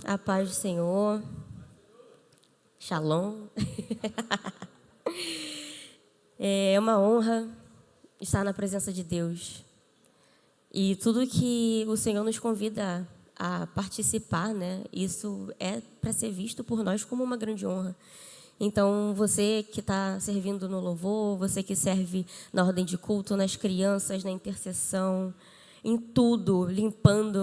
A paz do Senhor. Shalom. É uma honra estar na presença de Deus. E tudo que o Senhor nos convida a participar, né? Isso é para ser visto por nós como uma grande honra. Então, você que está servindo no louvor, você que serve na ordem de culto, nas crianças, na intercessão, em tudo, limpando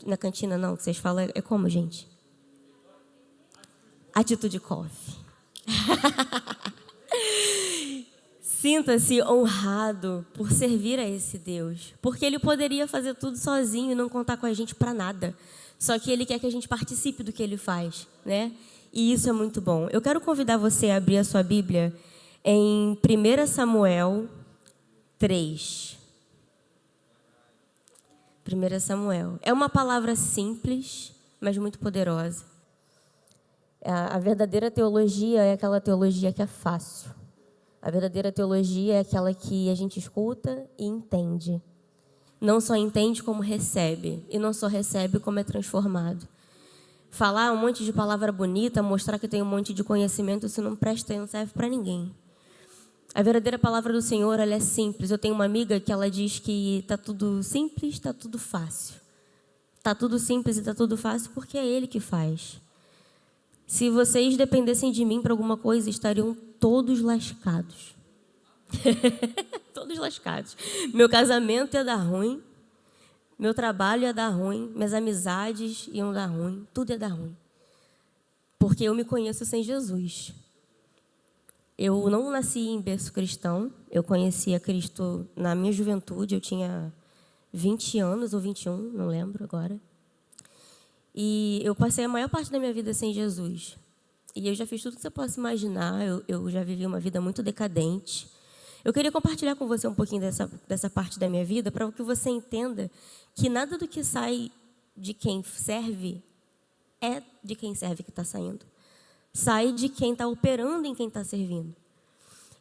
na cantina, não, que vocês falam, é como, gente? Atitude Coffee. Sinta-se honrado por servir a esse Deus, porque Ele poderia fazer tudo sozinho e não contar com a gente para nada. Só que Ele quer que a gente participe do que Ele faz, né? E isso é muito bom. Eu quero convidar você a abrir a sua Bíblia em 1 Samuel 3. 1 Samuel. É uma palavra simples, mas muito poderosa. A verdadeira teologia é aquela teologia que é fácil. A verdadeira teologia é aquela que a gente escuta e entende. Não só entende, como recebe. E não só recebe, como é transformado. Falar um monte de palavra bonita, mostrar que tem um monte de conhecimento, isso não presta e não serve para ninguém. A verdadeira palavra do Senhor, ela é simples. Eu tenho uma amiga que ela diz que está tudo simples, está tudo fácil. Está tudo simples e está tudo fácil porque é Ele que faz. Se vocês dependessem de mim para alguma coisa, estariam todos lascados. Todos lascados. Meu casamento ia dar ruim. Meu trabalho ia dar ruim. Minhas amizades iam dar ruim. Tudo ia dar ruim. Porque eu me conheço sem Jesus. Eu não nasci em berço cristão. Eu conheci a Cristo na minha juventude. Eu tinha 20 anos ou 21, não lembro agora. E eu passei a maior parte da minha vida sem Jesus. E eu já fiz tudo que você possa imaginar. Eu já vivi uma vida muito decadente. Eu queria compartilhar com você um pouquinho dessa parte da minha vida para que você entenda que nada do que sai de quem serve é de quem serve que está saindo. Sai de quem está operando em quem está servindo.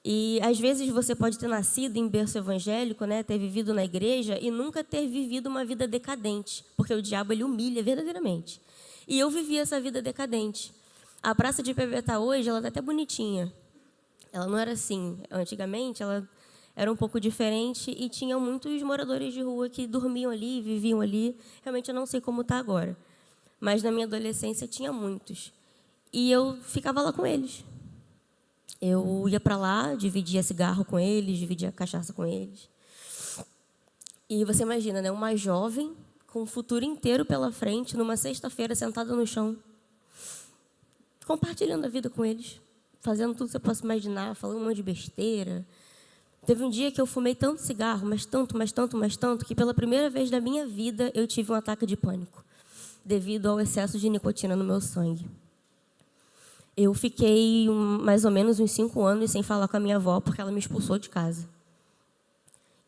E, às vezes, você pode ter nascido em berço evangélico, né, ter vivido na igreja e nunca ter vivido uma vida decadente, porque o diabo, ele humilha verdadeiramente. E eu vivi essa vida decadente. A praça de Pebetá hoje, ela está até bonitinha. Ela não era assim. Antigamente, ela era um pouco diferente e tinha muitos moradores de rua que dormiam ali, viviam ali. Realmente, eu não sei como está agora. Mas, na minha adolescência, tinha muitos. E eu ficava lá com eles. Eu ia para lá, dividia cigarro com eles, dividia cachaça com eles. E você imagina, né? Uma jovem com o futuro inteiro pela frente, numa sexta-feira, sentada no chão, compartilhando a vida com eles, fazendo tudo que você possa imaginar, falando um monte de besteira. Teve um dia que eu fumei tanto cigarro, mas tanto, que pela primeira vez da minha vida eu tive um ataque de pânico, devido ao excesso de nicotina no meu sangue. Eu fiquei mais ou menos uns 5 anos sem falar com a minha avó, porque ela me expulsou de casa.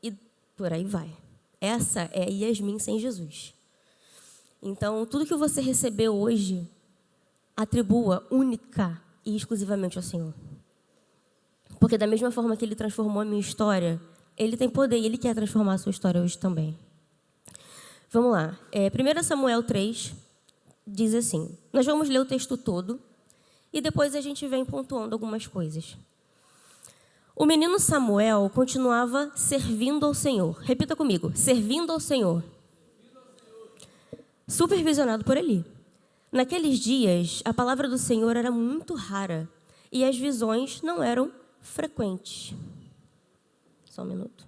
E por aí vai. Essa é a Yasmin sem Jesus. Então, tudo que você recebeu hoje, atribua única e exclusivamente ao Senhor. Porque da mesma forma que Ele transformou a minha história, Ele tem poder e Ele quer transformar a sua história hoje também. Vamos lá. 1 Samuel 3 diz assim. Nós vamos ler o texto todo. E depois a gente vem pontuando algumas coisas. O menino Samuel continuava servindo ao Senhor. Repita comigo. Servindo ao Senhor. Supervisionado por Eli. Naqueles dias, a palavra do Senhor era muito rara. E as visões não eram frequentes. Só um minuto.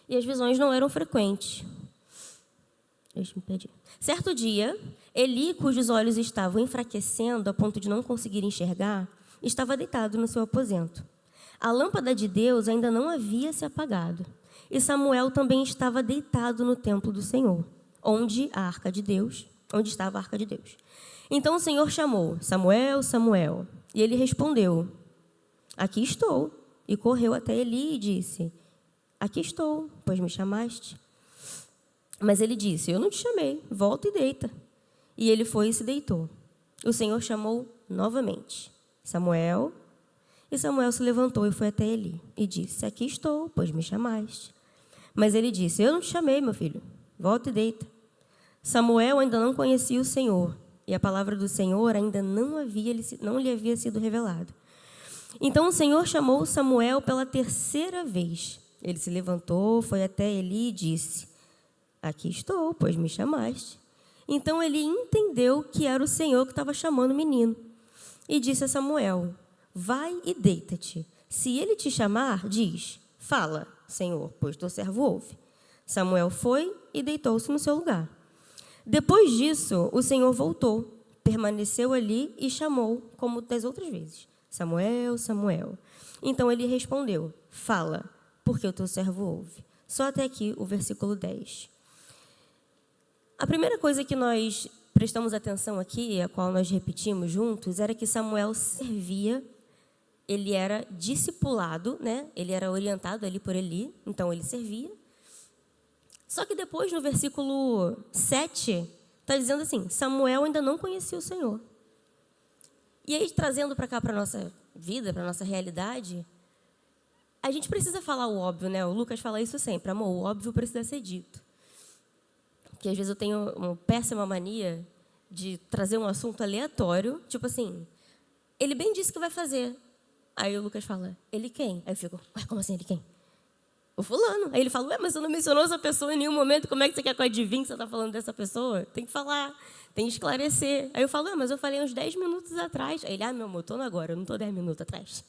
E as visões não eram frequentes. Deixa eu me pedir. Certo dia, Eli, cujos olhos estavam enfraquecendo a ponto de não conseguir enxergar, estava deitado no seu aposento. A lâmpada de Deus ainda não havia se apagado. E Samuel também estava deitado no templo do Senhor, onde estava a arca de Deus. Então o Senhor chamou, Samuel, Samuel. E ele respondeu, aqui estou. E correu até Eli e disse, aqui estou, pois me chamaste. Mas ele disse, eu não te chamei, volta e deita. E ele foi e se deitou. O Senhor chamou novamente, Samuel. E Samuel se levantou e foi até Eli. E disse, aqui estou, pois me chamaste. Mas ele disse, eu não te chamei, meu filho, volta e deita. Samuel ainda não conhecia o Senhor, e a palavra do Senhor ainda não lhe havia sido revelada. Então o Senhor chamou Samuel pela terceira vez. Ele se levantou, foi até Eli e disse: aqui estou, pois me chamaste. Então ele entendeu que era o Senhor que estava chamando o menino. E disse a Samuel: vai e deita-te. Se ele te chamar, diz: fala, Senhor, pois teu servo ouve. Samuel foi e deitou-se no seu lugar. Depois disso, o Senhor voltou, permaneceu ali e chamou, como das outras vezes: Samuel, Samuel. Então ele respondeu: fala, porque o teu servo ouve. Só até aqui o versículo 10. A primeira coisa que nós prestamos atenção aqui, a qual nós repetimos juntos, era que Samuel servia, ele era discipulado, né? Ele era orientado ali por Eli, então ele servia. Só que depois, no versículo 7, está dizendo assim: Samuel ainda não conhecia o Senhor. E aí, trazendo para cá, para a nossa vida, para a nossa realidade, a gente precisa falar o óbvio, né? O Lucas fala isso sempre: amor, o óbvio precisa ser dito. Porque às vezes eu tenho uma péssima mania de trazer um assunto aleatório, tipo assim, ele bem disse que vai fazer. Aí o Lucas fala: ele quem? Aí eu fico: ué, como assim ele quem? O fulano. Aí ele fala: ué, mas você não mencionou essa pessoa em nenhum momento, como é que você quer que eu adivinhe que você está falando dessa pessoa? Tem que falar, tem que esclarecer. Aí eu falo: ué, mas eu falei uns 10 minutos atrás. Aí ele: ah, meu amor, estou agora, eu não estou 10 minutos atrás.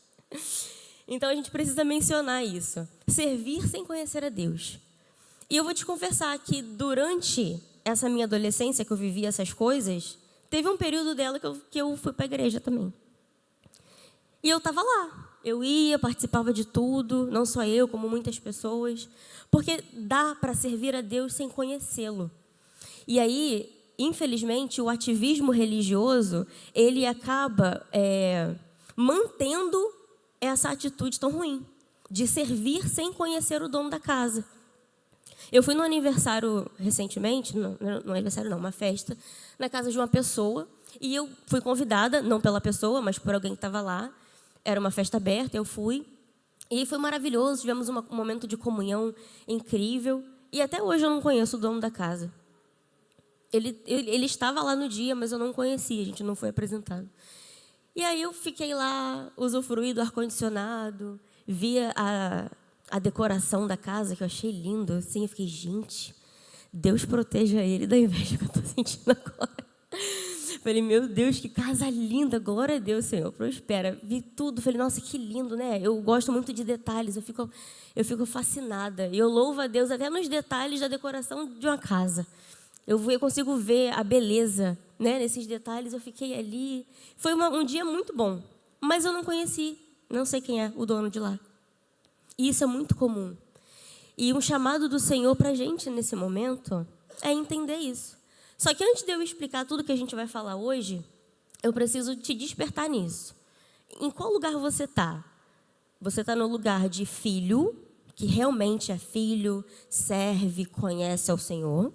Então a gente precisa mencionar isso. Servir sem conhecer a Deus. E eu vou te confessar que durante essa minha adolescência, que eu vivi essas coisas, teve um período dela que eu fui para a igreja também. E eu estava lá. Eu ia, participava de tudo, não só eu, como muitas pessoas, porque dá para servir a Deus sem conhecê-lo. E aí, infelizmente, o ativismo religioso, ele acaba mantendo essa atitude tão ruim, de servir sem conhecer o dono da casa. Eu fui no aniversário recentemente, não aniversário não, uma festa, na casa de uma pessoa, e eu fui convidada, não pela pessoa, mas por alguém que estava lá. Era uma festa aberta, eu fui, e foi maravilhoso, tivemos um momento de comunhão incrível, e até hoje eu não conheço o dono da casa. Ele estava lá no dia, mas eu não conhecia, a gente não foi apresentado. E aí eu fiquei lá, usufruí do ar-condicionado, via a decoração da casa, que eu achei lindo, assim, eu fiquei: gente, Deus proteja ele da inveja que eu estou sentindo agora. Falei: meu Deus, que casa linda, glória a Deus, Senhor, prospera. Vi tudo, falei: nossa, que lindo, né? Eu gosto muito de detalhes, eu fico fascinada. Eu louvo a Deus até nos detalhes da decoração de uma casa. Eu consigo ver a beleza, né, nesses detalhes. Eu fiquei ali. Foi um dia muito bom, mas eu não conheci, não sei quem é o dono de lá. E isso é muito comum. E um chamado do Senhor para a gente nesse momento é entender isso. Só que antes de eu explicar tudo que a gente vai falar hoje, eu preciso te despertar nisso. Em qual lugar você está? Você está no lugar de filho, que realmente é filho, serve, conhece ao Senhor.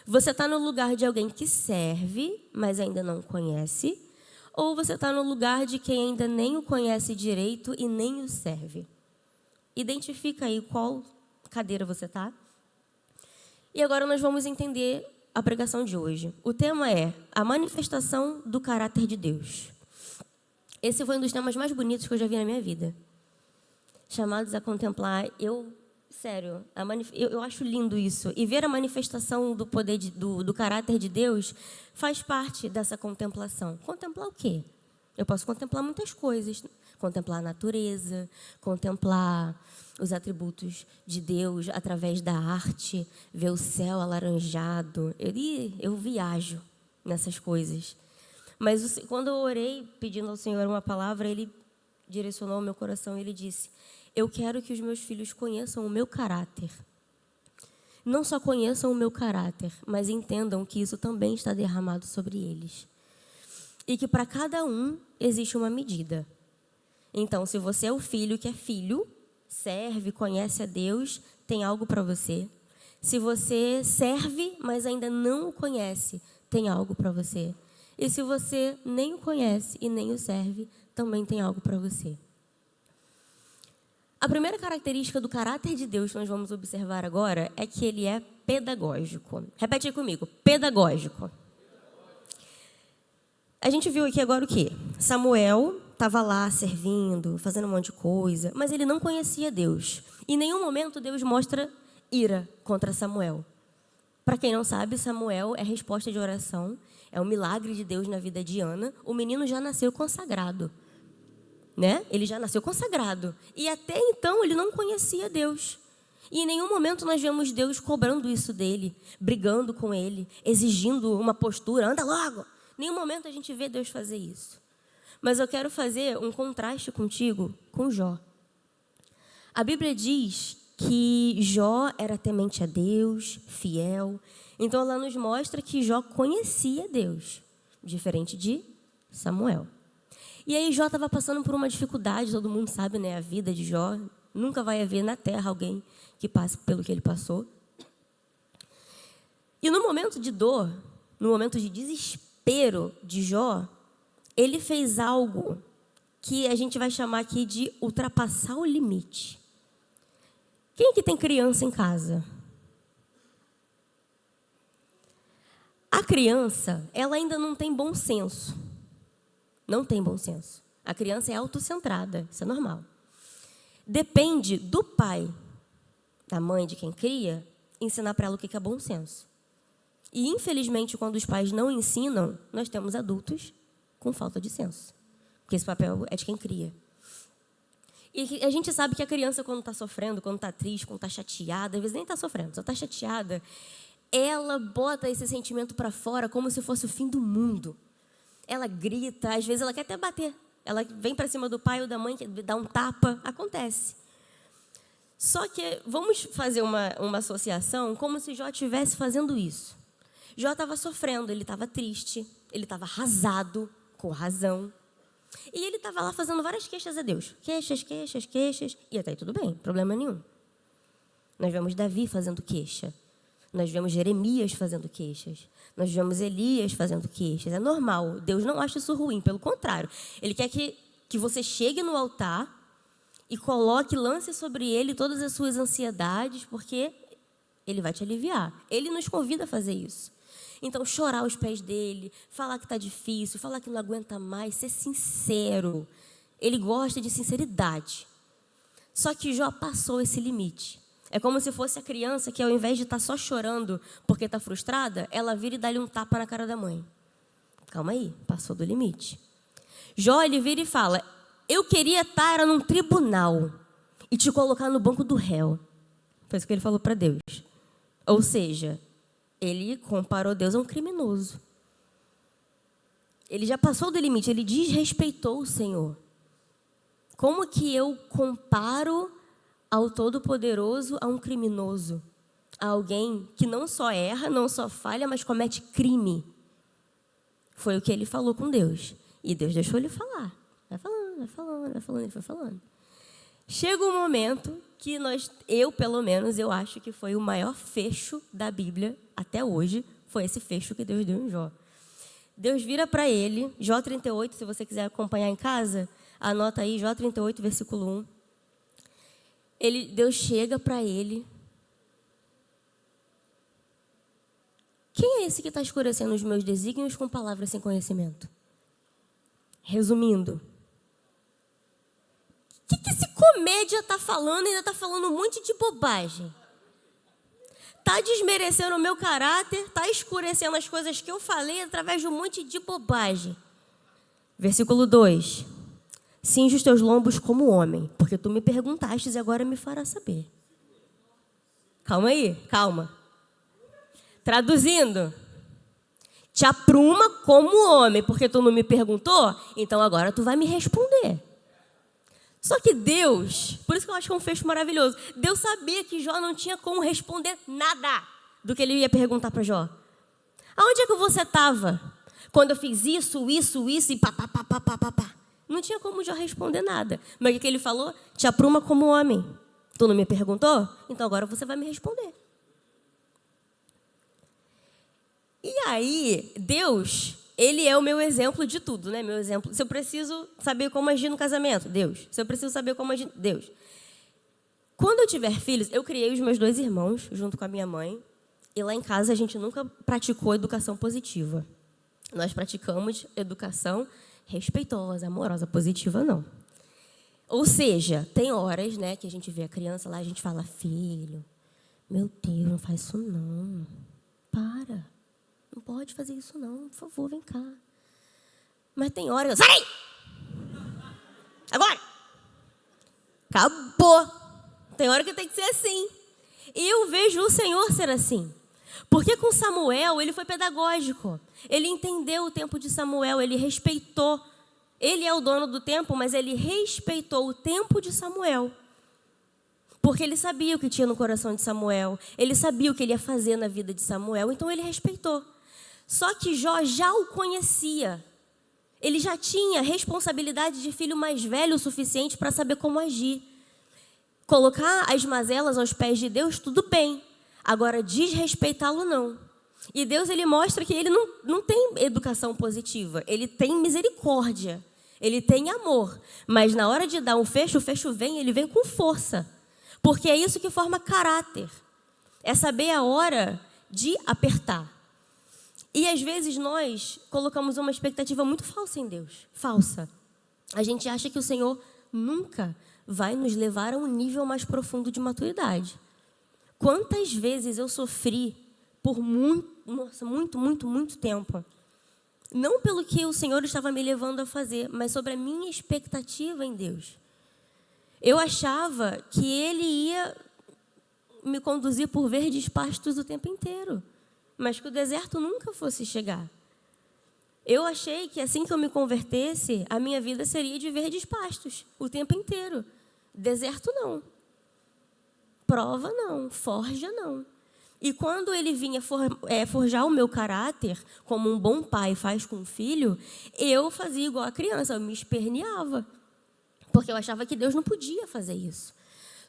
Você está no lugar de alguém que serve, mas ainda não conhece. Ou você está no lugar de quem ainda nem o conhece direito e nem o serve. Identifica aí qual cadeira você está. E agora nós vamos entender a pregação de hoje. O tema é a manifestação do caráter de Deus. Esse foi um dos temas mais bonitos que eu já vi na minha vida. Chamados a contemplar, sério, eu acho lindo isso. E ver a manifestação do poder, do caráter de Deus faz parte dessa contemplação. Contemplar o quê? Eu posso contemplar muitas coisas. Contemplar a natureza, contemplar os atributos de Deus através da arte, ver o céu alaranjado. Eu viajo nessas coisas. Mas quando eu orei pedindo ao Senhor uma palavra, Ele direcionou o meu coração e Ele disse: eu quero que os meus filhos conheçam o meu caráter. Não só conheçam o meu caráter, mas entendam que isso também está derramado sobre eles. E que para cada um existe uma medida. Então, se você é o filho que é filho, serve, conhece a Deus, tem algo para você. Se você serve, mas ainda não o conhece, tem algo para você. E se você nem o conhece e nem o serve, também tem algo para você. A primeira característica do caráter de Deus que nós vamos observar agora é que Ele é pedagógico. Repete aí comigo, pedagógico. A gente viu aqui agora o quê? Samuel estava lá servindo, fazendo um monte de coisa, mas ele não conhecia Deus. Em nenhum momento Deus mostra ira contra Samuel. Para quem não sabe, Samuel é resposta de oração, é um milagre de Deus na vida de Ana. O menino já nasceu consagrado, né? Ele já nasceu consagrado. E até então ele não conhecia Deus. E em nenhum momento nós vemos Deus cobrando isso dele, brigando com ele, exigindo uma postura, anda logo. Em nenhum momento a gente vê Deus fazer isso. Mas eu quero fazer um contraste contigo com Jó. A Bíblia diz que Jó era temente a Deus, fiel. Então ela nos mostra que Jó conhecia Deus, diferente de Samuel. E aí Jó estava passando por uma dificuldade, todo mundo sabe, né? A vida de Jó, nunca vai haver na terra alguém que passe pelo que ele passou. E no momento de dor, no momento de desespero de Jó, ele fez algo que a gente vai chamar aqui de ultrapassar o limite. Quem aqui tem criança em casa? A criança, ela ainda não tem bom senso. Não tem bom senso. A criança é autocentrada, isso é normal. Depende do pai, da mãe, de quem cria, ensinar para ela o que é bom senso. E, infelizmente, quando os pais não ensinam, nós temos adultos com falta de senso. Porque esse papel é de quem cria. E a gente sabe que a criança, quando está sofrendo, quando está triste, quando está chateada, às vezes nem está sofrendo, só está chateada, ela bota esse sentimento para fora como se fosse o fim do mundo. Ela grita, às vezes ela quer até bater. Ela vem para cima do pai ou da mãe, dá um tapa, acontece. Só que vamos fazer uma associação como se Jó estivesse fazendo isso. Jó estava sofrendo, ele estava triste, ele estava arrasado, com razão. E ele estava lá fazendo várias queixas a Deus. Queixas, queixas, queixas. E até aí tudo bem, problema nenhum. Nós vemos Davi fazendo queixa. Nós vemos Jeremias fazendo queixas. Nós vemos Elias fazendo queixas. É normal. Deus não acha isso ruim. Pelo contrário. Ele quer que você chegue no altar e lance sobre ele todas as suas ansiedades, porque ele vai te aliviar. Ele nos convida a fazer isso. Então, chorar aos pés dele, falar que está difícil, falar que não aguenta mais, ser sincero. Ele gosta de sinceridade. Só que Jó passou esse limite. É como se fosse a criança que, ao invés de estar só chorando porque está frustrada, ela vira e dá-lhe um tapa na cara da mãe. Calma aí, passou do limite. Jó, ele vira e fala, eu queria estar num tribunal e te colocar no banco do réu. Foi isso que ele falou para Deus. Ou seja, ele comparou Deus a um criminoso. Ele já passou do limite, ele desrespeitou o Senhor. Como que eu comparo ao Todo-Poderoso a um criminoso? A alguém que não só erra, não só falha, mas comete crime. Foi o que ele falou com Deus. E Deus deixou ele falar. Vai falando, vai falando, vai falando, ele foi falando. Chega um momento que eu, pelo menos, eu acho que foi o maior fecho da Bíblia até hoje, foi esse fecho que Deus deu em Jó. Deus vira para ele, Jó 38, se você quiser acompanhar em casa, anota aí, Jó 38, versículo 1. Deus chega para ele. Quem é esse que está escurecendo os meus desígnios com palavras sem conhecimento? Resumindo, o que esse comédia está falando? Ainda está falando um monte de bobagem. Está desmerecendo o meu caráter, está escurecendo as coisas que eu falei através de um monte de bobagem. Versículo 2. Cinge os teus lombos como homem, porque tu me perguntastes e agora me farás saber. Calma aí, calma. Traduzindo. Te apruma como homem, porque tu não me perguntou, então agora tu vai me responder. Só que Deus, por isso que eu acho que é um fecho maravilhoso, Deus sabia que Jó não tinha como responder nada do que ele ia perguntar para Jó. Aonde é que você estava quando eu fiz isso e pá. Não tinha como Jó responder nada. Mas o que ele falou? Te apruma como homem. Tu não me perguntou? Então agora você vai me responder. E aí, Deus, ele é o meu exemplo de tudo, né? Meu exemplo. Se eu preciso saber como agir no casamento, Deus. Se eu preciso saber como agir, Deus. Quando eu tiver filhos, eu criei os meus 2 irmãos junto com a minha mãe. E lá em casa a gente nunca praticou educação positiva. Nós praticamos educação respeitosa, amorosa, positiva não. Ou seja, tem horas, né, que a gente vê a criança lá, a gente fala, filho, meu Deus, não faz isso não. Para. Não pode fazer isso não, por favor, vem cá. Mas tem horas, sai! Agora! Acabou. Tem hora que tem que ser assim. E eu vejo o Senhor ser assim. Porque com Samuel, ele foi pedagógico. Ele entendeu o tempo de Samuel, ele respeitou. Ele é o dono do tempo, mas ele respeitou o tempo de Samuel. Porque ele sabia o que tinha no coração de Samuel. Ele sabia o que ele ia fazer na vida de Samuel, então ele respeitou. Só que Jó já o conhecia. Ele já tinha responsabilidade de filho mais velho o suficiente para saber como agir. Colocar as mazelas aos pés de Deus, tudo bem. Agora, desrespeitá-lo, não. E Deus, ele mostra que ele não tem educação positiva. Ele tem misericórdia. Ele tem amor. Mas na hora de dar um fecho, o fecho vem, ele vem com força. Porque é isso que forma caráter. É saber a hora de apertar. E às vezes nós colocamos uma expectativa muito falsa em Deus. Falsa. A gente acha que o Senhor nunca vai nos levar a um nível mais profundo de maturidade. Quantas vezes eu sofri por muito tempo. Não pelo que o Senhor estava me levando a fazer, mas sobre a minha expectativa em Deus. Eu achava que Ele ia me conduzir por verdes pastos o tempo inteiro, mas que o deserto nunca fosse chegar. Eu achei que assim que eu me convertesse, a minha vida seria de verdes pastos o tempo inteiro. Deserto não. Prova não. Forja não. E quando ele vinha forjar o meu caráter, como um bom pai faz com o filho, eu fazia igual a criança, eu me esperneava. Porque eu achava que Deus não podia fazer isso.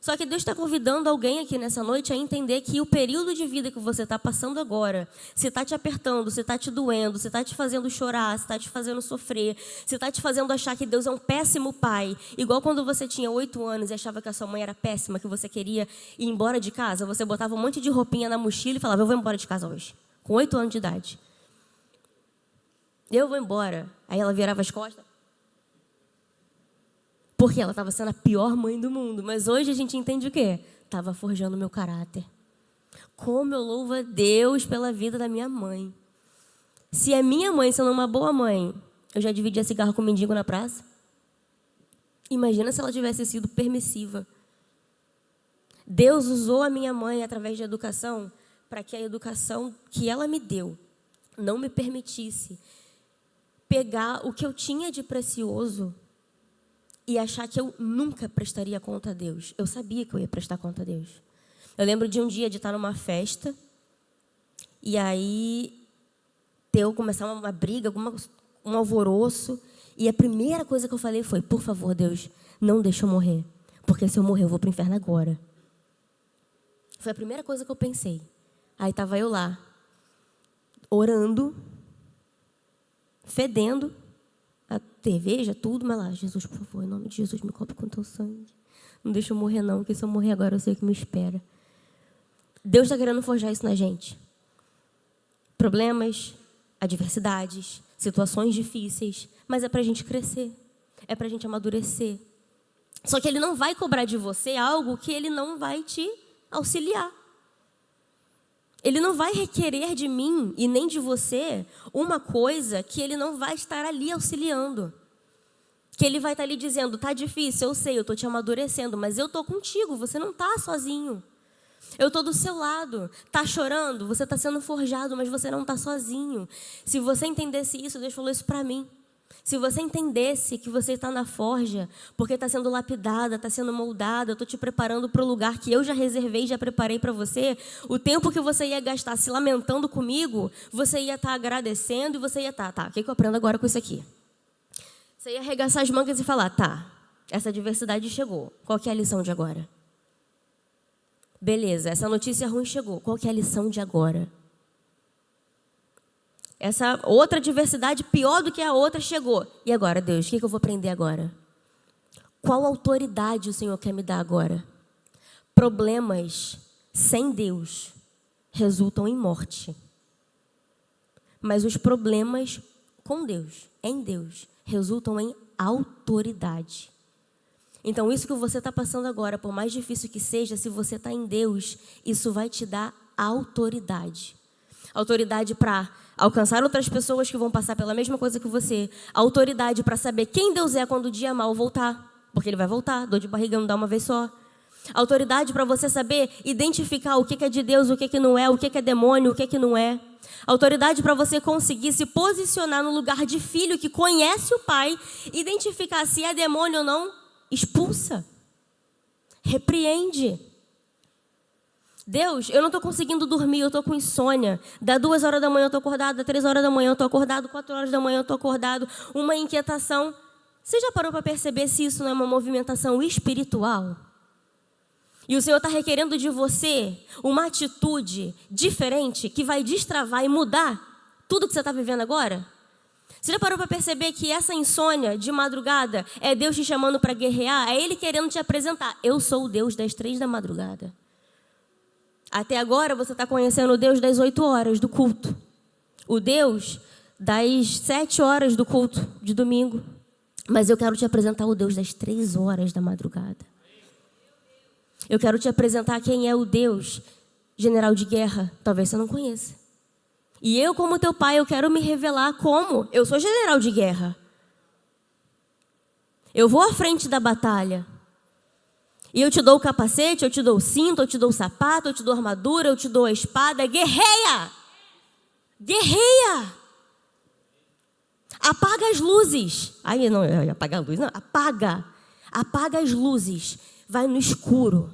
Só que Deus está convidando alguém aqui nessa noite a entender que o período de vida que você está passando agora, se está te apertando, se está te doendo, se está te fazendo chorar, se está te fazendo sofrer, se está te fazendo achar que Deus é um péssimo pai, igual quando você tinha 8 anos e achava que a sua mãe era péssima, que você queria ir embora de casa, você botava um monte de roupinha na mochila e falava, eu vou embora de casa hoje, com 8 anos de idade. Eu vou embora. Aí ela virava as costas. Porque ela estava sendo a pior mãe do mundo. Mas hoje a gente entende o quê? Estava forjando o meu caráter. Como eu louvo a Deus pela vida da minha mãe. Se a minha mãe sendo uma boa mãe, eu já dividia cigarro com mendigo na praça. Imagina se ela tivesse sido permissiva. Deus usou a minha mãe através de educação para que a educação que ela me deu não me permitisse pegar o que eu tinha de precioso e achar que eu nunca prestaria conta a Deus. Eu sabia que eu ia prestar conta a Deus. Eu lembro de um dia de estar numa festa e aí começar uma briga, um alvoroço. E a primeira coisa que eu falei foi, por favor, Deus, não deixa eu morrer. Porque se eu morrer, eu vou para o inferno agora. Foi a primeira coisa que eu pensei. Aí estava eu lá, orando, fedendo, a cerveja, tudo, mas lá, Jesus, por favor, em nome de Jesus, me cobre com teu sangue. Não deixa eu morrer não, porque se eu morrer agora, eu sei o que me espera. Deus está querendo forjar isso na gente. Problemas, adversidades, situações difíceis, mas é para a gente crescer, é para a gente amadurecer. Só que Ele não vai cobrar de você algo que Ele não vai te auxiliar. Ele não vai requerer de mim e nem de você uma coisa que Ele não vai estar ali auxiliando. Que Ele vai estar ali dizendo, tá difícil, eu sei, eu estou te amadurecendo, mas eu estou contigo, você não está sozinho. Eu estou do seu lado. Está chorando? Você está sendo forjado, mas você não está sozinho. Se você entendesse isso, Deus falou isso para mim. Se você entendesse que você está na forja, porque está sendo lapidada, está sendo moldada, eu estou te preparando para o lugar que eu já reservei, já preparei para você, o tempo que você ia gastar se lamentando comigo, você ia estar agradecendo e você ia estar, o que eu aprendo agora com isso aqui? Você ia arregaçar as mangas e falar, essa adversidade chegou, qual que é a lição de agora? Beleza, essa notícia ruim chegou, qual que é a lição de agora? Essa outra adversidade, pior do que a outra, chegou. E agora, Deus, o que eu vou aprender agora? Qual autoridade o Senhor quer me dar agora? Problemas sem Deus resultam em morte. Mas os problemas com Deus, em Deus, resultam em autoridade. Então, isso que você está passando agora, por mais difícil que seja, se você está em Deus, isso vai te dar autoridade. Autoridade para alcançar outras pessoas que vão passar pela mesma coisa que você. Autoridade para saber quem Deus é quando o dia mal voltar, porque Ele vai voltar, dor de barriga não dá uma vez só. Autoridade para você saber identificar o que é de Deus, o que não é, o que é demônio, o que não é. Autoridade para você conseguir se posicionar no lugar de filho que conhece o Pai, identificar se é demônio ou não, expulsa, repreende. Deus, eu não estou conseguindo dormir, eu estou com insônia. Dá 2 horas da manhã eu estou acordado, dá 3 horas da manhã eu estou acordado, 4 horas da manhã eu estou acordado, uma inquietação. Você já parou para perceber se isso não é uma movimentação espiritual? E o Senhor está requerendo de você uma atitude diferente que vai destravar e mudar tudo que você está vivendo agora? Você já parou para perceber que essa insônia de madrugada é Deus te chamando para guerrear? É Ele querendo te apresentar. Eu sou o Deus das 3 da madrugada. Até agora você está conhecendo o Deus das 8 horas do culto. O Deus das 7 horas do culto de domingo. Mas eu quero te apresentar o Deus das 3 horas da madrugada. Eu quero te apresentar quem é o Deus general de guerra. Talvez você não conheça. E eu, como teu pai, eu quero me revelar como eu sou general de guerra. Eu vou à frente da batalha. E eu te dou o capacete, eu te dou o cinto, eu te dou o sapato, eu te dou a armadura, eu te dou a espada. Guerreia! Guerreia! Apaga as luzes. Aí não, apaga a luz, não. Apaga as luzes. Vai no escuro.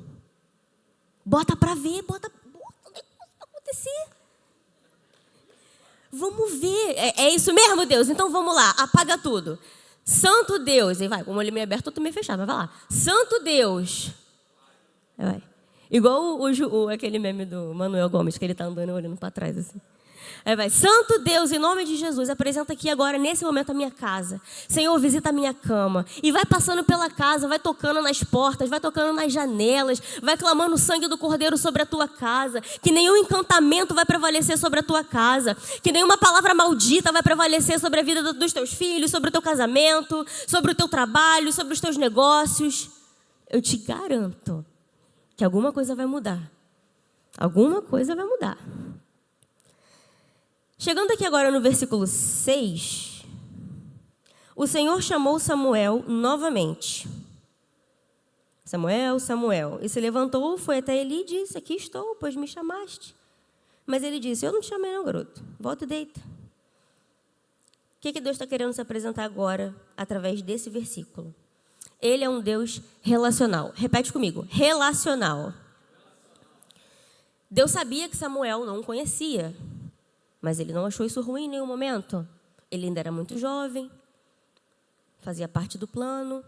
Bota para ver, bota o que vai acontecer. Vamos ver. É isso mesmo, Deus? Então vamos lá, apaga tudo. Santo Deus. E vai, com o olho meio aberto, outro meio fechado. Vai lá. Santo Deus. Vai. Igual aquele meme do Manuel Gomes, que ele está andando olhando para trás assim. Aí vai, Santo Deus, em nome de Jesus, apresenta aqui agora, nesse momento, a minha casa. Senhor, visita a minha cama. E vai passando pela casa, vai tocando nas portas, vai tocando nas janelas, vai clamando o sangue do Cordeiro sobre a tua casa. Que nenhum encantamento vai prevalecer sobre a tua casa. Que nenhuma palavra maldita vai prevalecer sobre a vida dos teus filhos, sobre o teu casamento, sobre o teu trabalho, sobre os teus negócios. Eu te garanto que alguma coisa vai mudar. Alguma coisa vai mudar. Chegando aqui agora no versículo 6, o Senhor chamou Samuel novamente. Samuel, Samuel. E se levantou, foi até Eli e disse, aqui estou, pois me chamaste. Mas ele disse, eu não te chamei não, garoto. Volta e deita. O que Deus está querendo se apresentar agora, através desse versículo? Ele é um Deus relacional. Repete comigo, relacional. Deus sabia que Samuel não o conhecia. Mas ele não achou isso ruim em nenhum momento. Ele ainda era muito jovem, fazia parte do plano.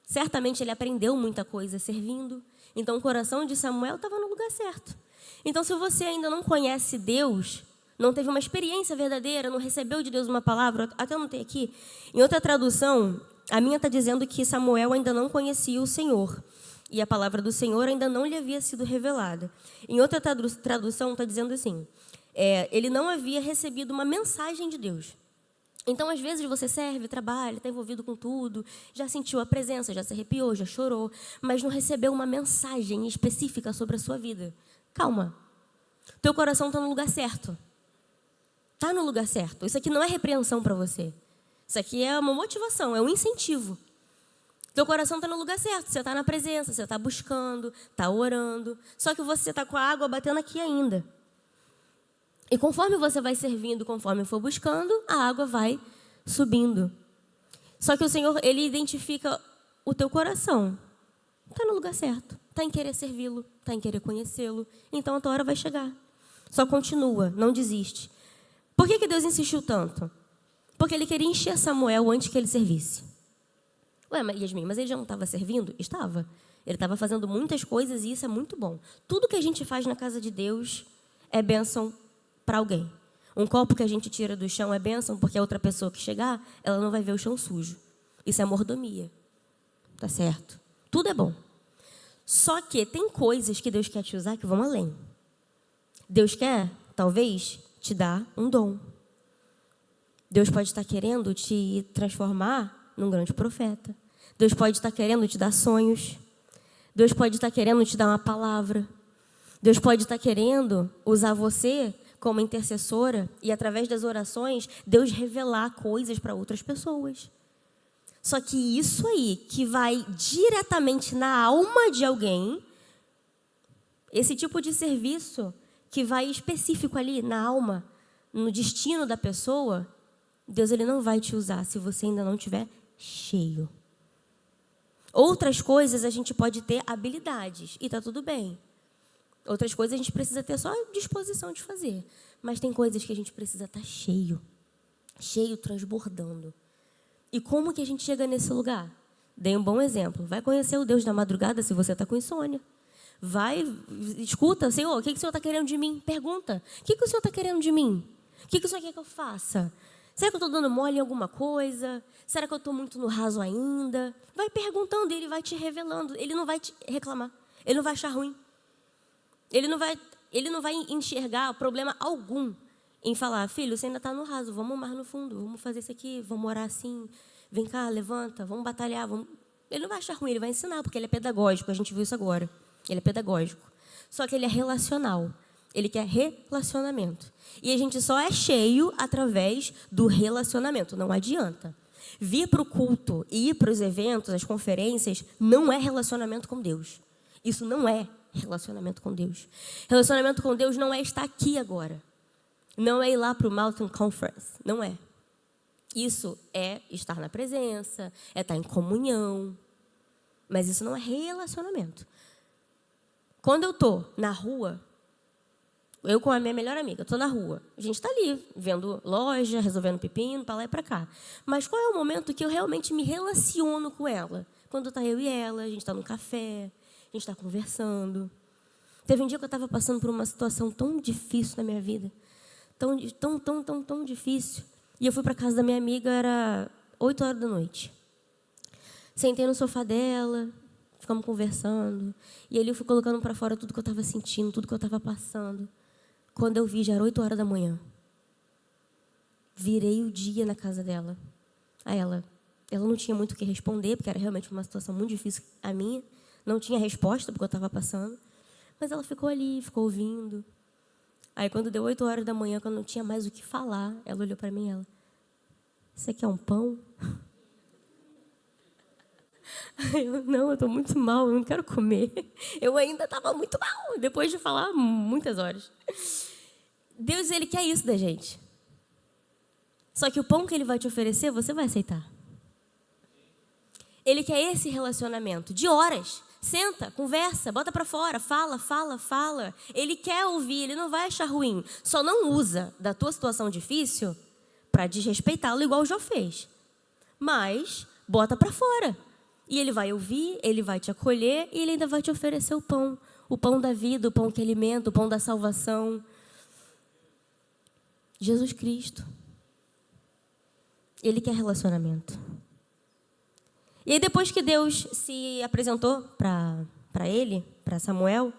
Certamente ele aprendeu muita coisa servindo. Então o coração de Samuel estava no lugar certo. Então se você ainda não conhece Deus, não teve uma experiência verdadeira, não recebeu de Deus uma palavra, até eu não tenho aqui. Em outra tradução, a minha está dizendo que Samuel ainda não conhecia o Senhor. E a palavra do Senhor ainda não lhe havia sido revelada. Em outra tradução está dizendo assim, ele não havia recebido uma mensagem de Deus. Então, às vezes, você serve, trabalha, está envolvido com tudo, já sentiu a presença, já se arrepiou, já chorou, mas não recebeu uma mensagem específica sobre a sua vida. Calma. Teu coração está no lugar certo. Está no lugar certo. Isso aqui não é repreensão para você. Isso aqui é uma motivação, é um incentivo. Teu coração está no lugar certo. Você está na presença, você está buscando, está orando. Só que você está com a água batendo aqui ainda. E conforme você vai servindo, conforme for buscando, a água vai subindo. Só que o Senhor, Ele identifica o teu coração. Está no lugar certo. Está em querer servi-lo, está em querer conhecê-lo. Então a tua hora vai chegar. Só continua, não desiste. Por que Deus insistiu tanto? Porque Ele queria encher Samuel antes que ele servisse. Ué, Yasmin, mas ele já não estava servindo? Estava. Ele estava fazendo muitas coisas e isso é muito bom. Tudo que a gente faz na casa de Deus é bênção para alguém. Um copo que a gente tira do chão é bênção, porque a outra pessoa que chegar, ela não vai ver o chão sujo. Isso é mordomia. Tá certo? Tudo é bom. Só que tem coisas que Deus quer te usar que vão além. Deus quer, talvez, te dar um dom. Deus pode estar querendo te transformar num grande profeta. Deus pode estar querendo te dar sonhos. Deus pode estar querendo te dar uma palavra. Deus pode estar querendo usar você como intercessora e, através das orações, Deus revelar coisas para outras pessoas. Só que isso aí, que vai diretamente na alma de alguém, esse tipo de serviço que vai específico ali na alma, no destino da pessoa, Deus ele não vai te usar se você ainda não estiver cheio. Outras coisas a gente pode ter habilidades e está tudo bem. Outras coisas a gente precisa ter só disposição de fazer. Mas tem coisas que a gente precisa estar cheio, transbordando. E como que a gente chega nesse lugar? Dei um bom exemplo. Vai conhecer o Deus da madrugada se você está com insônia. Vai, escuta, Senhor, o que o Senhor está querendo de mim? Pergunta, o que o Senhor está querendo de mim? O que o Senhor quer que eu faça? Será que eu estou dando mole em alguma coisa? Será que eu estou muito no raso ainda? Vai perguntando, Ele vai te revelando. Ele não vai te reclamar. Ele não vai achar ruim. Ele não vai enxergar problema algum em falar, filho, você ainda está no raso, vamos mais no fundo, vamos fazer isso aqui, vamos orar assim, vem cá, levanta, vamos batalhar. Vamos... Ele não vai achar ruim, ele vai ensinar, porque ele é pedagógico, a gente viu isso agora. Ele é pedagógico. Só que ele é relacional. Ele quer relacionamento. E a gente só é cheio através do relacionamento. Não adianta. Vir para o culto e ir para os eventos, as conferências, não é relacionamento com Deus. Isso não é relacionamento com Deus. Relacionamento com Deus não é estar aqui agora. Não é ir lá para o Mountain Conference. Não é. Isso é estar na presença, é estar em comunhão. Mas isso não é relacionamento. Quando eu estou na rua, eu com a minha melhor amiga, estou na rua. A gente está ali, vendo loja, resolvendo pepino, para lá e para cá. Mas qual é o momento que eu realmente me relaciono com ela? Quando está eu e ela, a gente está no café, a gente está conversando. Teve um dia que eu estava passando por uma situação tão difícil na minha vida. Tão difícil. E eu fui para a casa da minha amiga, era 8 horas da noite. Sentei no sofá dela, ficamos conversando. E ali eu fui colocando para fora tudo que eu estava sentindo, tudo que eu estava passando. Quando eu vi, já era 8 horas da manhã. Virei o dia na casa dela. Aí ela não tinha muito o que responder, porque era realmente uma situação muito difícil a minha. Não tinha resposta porque eu estava passando. Mas ela ficou ali, ficou ouvindo. Aí quando deu 8 horas da manhã, quando não tinha mais o que falar, ela olhou para mim e ela, você quer um pão? Não, eu estou muito mal, eu não quero comer. Eu ainda estava muito mal, depois de falar muitas horas. Deus, Ele quer isso da gente. Só que o pão que Ele vai te oferecer, você vai aceitar. Ele quer esse relacionamento de horas. Senta, conversa, bota para fora, fala. Ele quer ouvir, Ele não vai achar ruim. Só não usa da tua situação difícil para desrespeitá-lo igual o Jó fez. Mas bota para fora. E Ele vai ouvir, Ele vai te acolher e Ele ainda vai te oferecer o pão da vida, o pão que alimenta, o pão da salvação. Jesus Cristo. Ele quer relacionamento. E aí depois que Deus se apresentou para ele, para Samuel,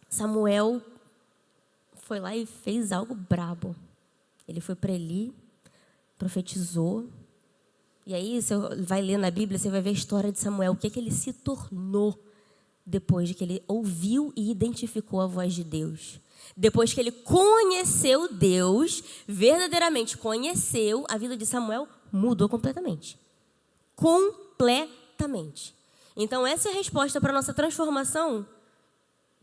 Samuel foi lá e fez algo brabo. Ele foi para Eli, profetizou. E aí você vai ler na Bíblia, você vai ver a história de Samuel, o que ele se tornou depois de que ele ouviu e identificou a voz de Deus. Depois que ele conheceu Deus, verdadeiramente conheceu, a vida de Samuel mudou completamente. Completamente. Então, essa é a resposta para a nossa transformação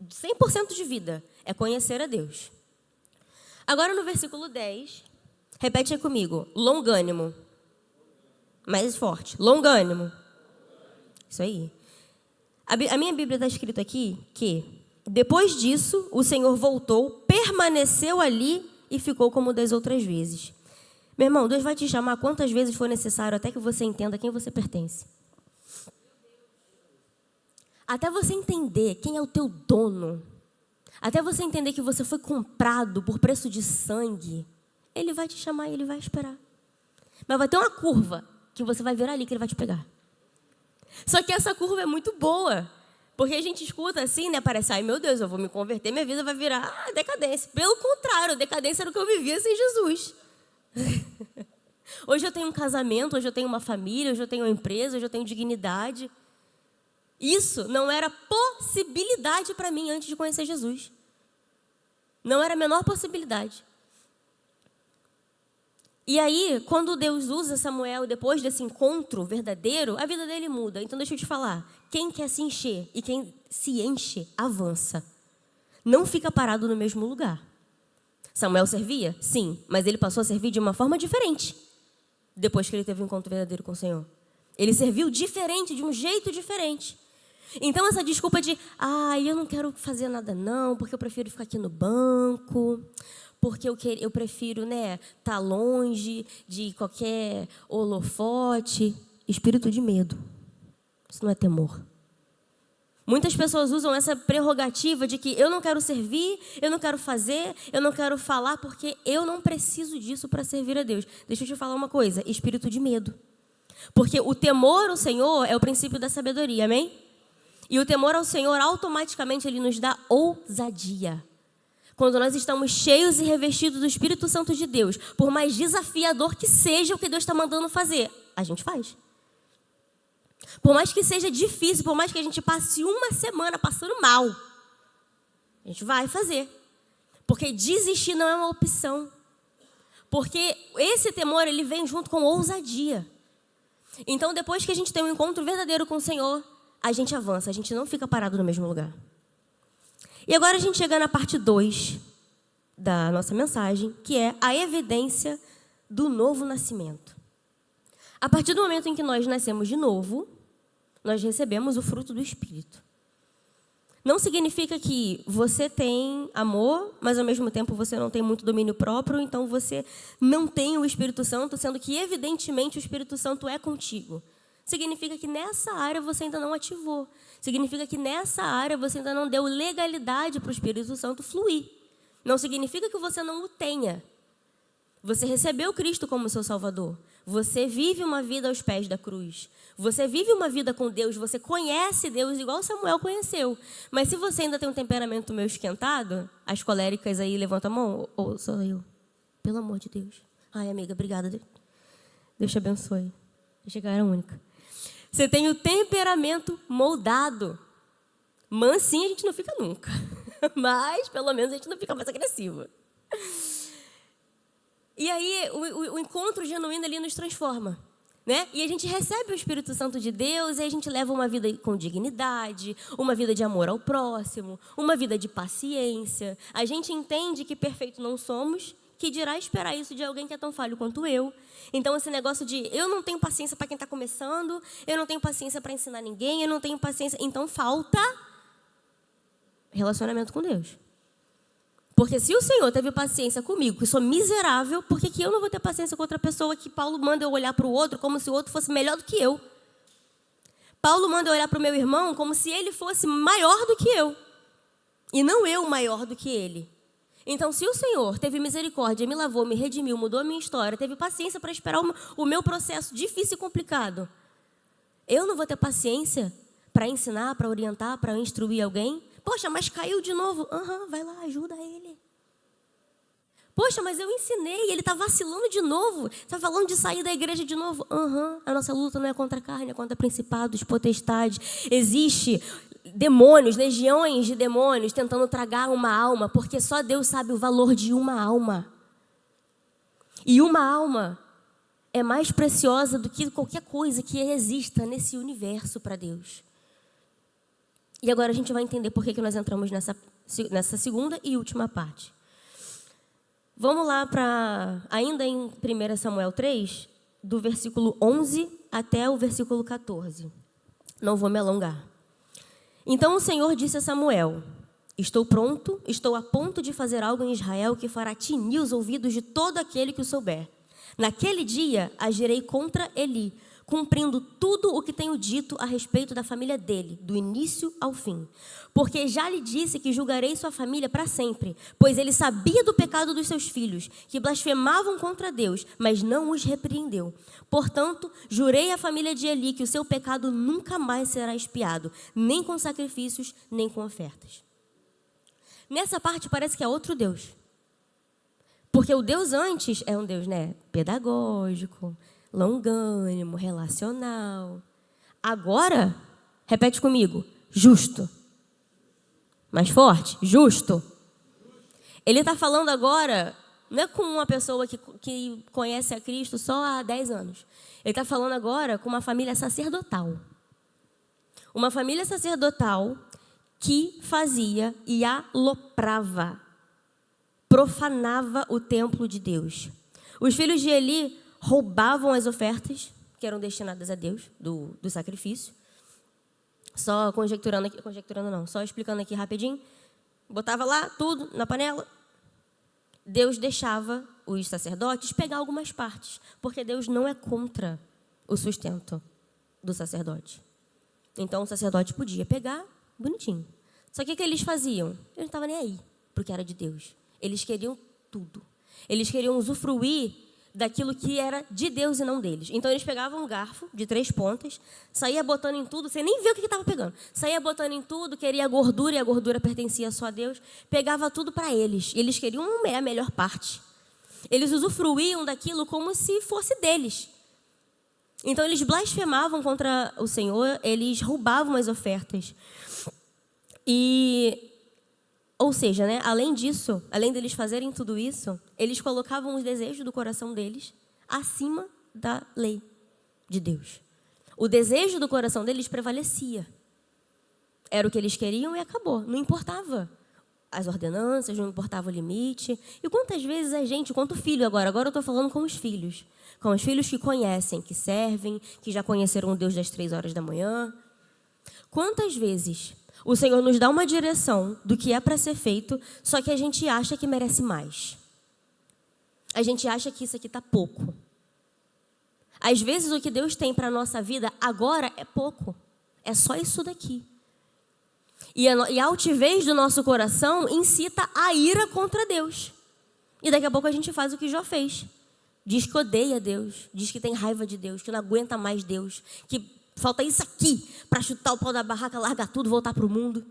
de 100% de vida, é conhecer a Deus. Agora, no versículo 10, repete aí comigo, longânimo. Mais forte, longânimo. Isso aí. A minha Bíblia está escrito aqui que, depois disso, o Senhor voltou, permaneceu ali e ficou como das outras vezes. Meu irmão, Deus vai te chamar quantas vezes for necessário até que você entenda a quem você pertence. Até você entender quem é o teu dono. Até você entender que você foi comprado por preço de sangue. Ele vai te chamar e Ele vai esperar. Mas vai ter uma curva que você vai ver ali que Ele vai te pegar. Só que essa curva é muito boa. Porque a gente escuta assim, né? Parece, ai meu Deus, eu vou me converter, minha vida vai virar decadência. Pelo contrário, decadência era o que eu vivia sem Jesus. Hoje eu tenho um casamento, hoje eu tenho uma família, hoje eu tenho uma empresa, hoje eu tenho dignidade. Isso não era possibilidade para mim antes de conhecer Jesus. Não era a menor possibilidade. E aí, quando Deus usa Samuel, depois desse encontro verdadeiro, a vida dele muda. Então, deixa eu te falar. Quem quer se encher e quem se enche, avança. Não fica parado no mesmo lugar. Samuel servia? Sim, mas ele passou a servir de uma forma diferente. Depois que ele teve um encontro verdadeiro com o Senhor. Ele serviu diferente, de um jeito diferente. Então, essa desculpa de, eu não quero fazer nada não, porque eu prefiro ficar aqui no banco, porque eu prefiro, né, estar longe de qualquer holofote. Espírito de medo. Isso não é temor. Muitas pessoas usam essa prerrogativa de que eu não quero servir, eu não quero fazer, eu não quero falar, porque eu não preciso disso para servir a Deus. Deixa eu te falar uma coisa, espírito de medo. Porque o temor ao Senhor é o princípio da sabedoria, amém? E o temor ao Senhor, automaticamente, ele nos dá ousadia. Quando nós estamos cheios e revestidos do Espírito Santo de Deus, por mais desafiador que seja o que Deus está mandando fazer, a gente faz. Por mais que seja difícil, por mais que a gente passe uma semana passando mal, a gente vai fazer. Porque desistir não é uma opção. Porque esse temor, ele vem junto com ousadia. Então, depois que a gente tem um encontro verdadeiro com o Senhor, a gente avança, a gente não fica parado no mesmo lugar. E agora a gente chega na parte 2 da nossa mensagem, que é a evidência do novo nascimento. A partir do momento em que nós nascemos de novo, nós recebemos o fruto do Espírito. Não significa que você tem amor, mas ao mesmo tempo você não tem muito domínio próprio, então você não tem o Espírito Santo, sendo que evidentemente o Espírito Santo é contigo. Significa que nessa área você ainda não ativou. Significa que nessa área você ainda não deu legalidade para o Espírito Santo fluir. Não significa que você não o tenha. Você recebeu Cristo como seu Salvador. Você vive uma vida aos pés da cruz. Você vive uma vida com Deus. Você conhece Deus igual Samuel conheceu. Mas se você ainda tem um temperamento meio esquentado, as coléricas aí levantam a mão. Ou sou eu? Pelo amor de Deus. Ai, amiga, obrigada. Deus te abençoe. Achei que eu era única. Você tem o temperamento moldado. Mansinha a gente não fica nunca. Mas, pelo menos, a gente não fica mais agressiva. E aí, o encontro genuíno ali nos transforma. Né? E a gente recebe o Espírito Santo de Deus e a gente leva uma vida com dignidade, uma vida de amor ao próximo, uma vida de paciência. A gente entende que perfeito não somos, que dirá esperar isso de alguém que é tão falho quanto eu. Então, esse negócio de eu não tenho paciência para quem está começando, eu não tenho paciência para ensinar ninguém, eu não tenho paciência. Então, falta relacionamento com Deus. Porque se o Senhor teve paciência comigo, que sou miserável, por que eu não vou ter paciência com outra pessoa que Paulo manda eu olhar para o outro como se o outro fosse melhor do que eu? Paulo manda eu olhar para o meu irmão como se ele fosse maior do que eu. E não eu maior do que ele. Então, se o Senhor teve misericórdia, me lavou, me redimiu, mudou a minha história, teve paciência para esperar o meu processo difícil e complicado, eu não vou ter paciência para ensinar, para orientar, para instruir alguém? Poxa, mas caiu de novo. Vai lá, ajuda ele. Poxa, mas eu ensinei, ele está vacilando de novo. Está falando de sair da igreja de novo. A nossa luta não é contra a carne, é contra principados, potestades. Existe demônios, legiões de demônios tentando tragar uma alma, porque só Deus sabe o valor de uma alma. E uma alma é mais preciosa do que qualquer coisa que exista nesse universo para Deus. E agora a gente vai entender por que nós entramos nessa segunda e última parte. Vamos lá para, ainda em 1 Samuel 3, do versículo 11 até o versículo 14. Não vou me alongar. Então o Senhor disse a Samuel: estou pronto, estou a ponto de fazer algo em Israel que fará tinir os ouvidos de todo aquele que o souber. Naquele dia agirei contra Eli, cumprindo tudo o que tenho dito a respeito da família dele, do início ao fim. Porque já lhe disse que julgarei sua família para sempre, pois ele sabia do pecado dos seus filhos, que blasfemavam contra Deus, mas não os repreendeu. Portanto, jurei à família de Eli que o seu pecado nunca mais será expiado, nem com sacrifícios, nem com ofertas. Nessa parte parece que é outro Deus. Porque o Deus antes é um Deus, pedagógico, longânimo, relacional. Agora, repete comigo, justo. Mais forte, justo. Ele está falando agora, não é com uma pessoa que conhece a Cristo só há 10 anos. Ele está falando agora com uma família sacerdotal. Uma família sacerdotal que fazia e aloprava, profanava o templo de Deus. Os filhos de Eli roubavam as ofertas que eram destinadas a Deus, do sacrifício. Só só explicando aqui rapidinho. Botava lá tudo na panela. Deus deixava os sacerdotes pegar algumas partes, porque Deus não é contra o sustento do sacerdote. Então o sacerdote podia pegar, bonitinho. Só que o que eles faziam? Eles não estavam nem aí para o que era de Deus. Eles queriam tudo. Eles queriam usufruir daquilo que era de Deus e não deles. Então eles pegavam um garfo de 3 pontas, saía botando em tudo, você nem vê o que estava pegando. Saía botando em tudo, queria a gordura, e a gordura pertencia só a Deus. Pegava tudo para eles. Eles queriam a melhor parte. Eles usufruíam daquilo como se fosse deles. Então eles blasfemavam contra o Senhor, eles roubavam as ofertas. Ou seja, além disso, além deles fazerem tudo isso, eles colocavam os desejos do coração deles acima da lei de Deus. O desejo do coração deles prevalecia. Era o que eles queriam e acabou. Não importava as ordenanças, não importava o limite. E quantas vezes a gente, quanto filho agora eu estou falando com os filhos que conhecem, que servem, que já conheceram o Deus das 3 horas da manhã. Quantas vezes o Senhor nos dá uma direção do que é para ser feito, só que a gente acha que merece mais. A gente acha que isso aqui está pouco. Às vezes o que Deus tem para a nossa vida agora é pouco. É só isso daqui. E a altivez do nosso coração incita a ira contra Deus. E daqui a pouco a gente faz o que Jó fez. Diz que odeia Deus, diz que tem raiva de Deus, que não aguenta mais Deus, que falta isso aqui para chutar o pau da barraca, largar tudo, voltar para o mundo.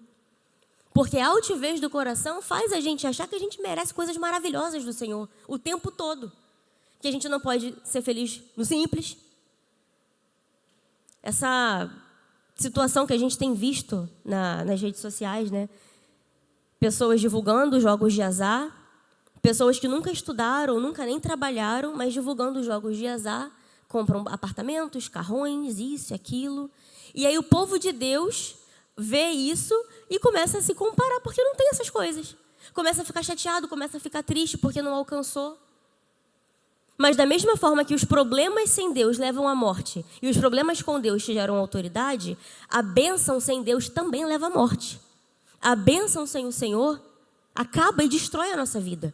Porque a altivez do coração faz a gente achar que a gente merece coisas maravilhosas do Senhor o tempo todo. Que a gente não pode ser feliz no simples. Essa situação que a gente tem visto nas redes sociais, Pessoas divulgando jogos de azar, pessoas que nunca estudaram, nunca nem trabalharam, mas divulgando jogos de azar, compram apartamentos, carrões, isso e aquilo. E aí o povo de Deus vê isso e começa a se comparar, porque não tem essas coisas. Começa a ficar chateado, começa a ficar triste porque não alcançou. Mas da mesma forma que os problemas sem Deus levam à morte e os problemas com Deus te geram autoridade, a bênção sem Deus também leva à morte. A bênção sem o Senhor acaba e destrói a nossa vida.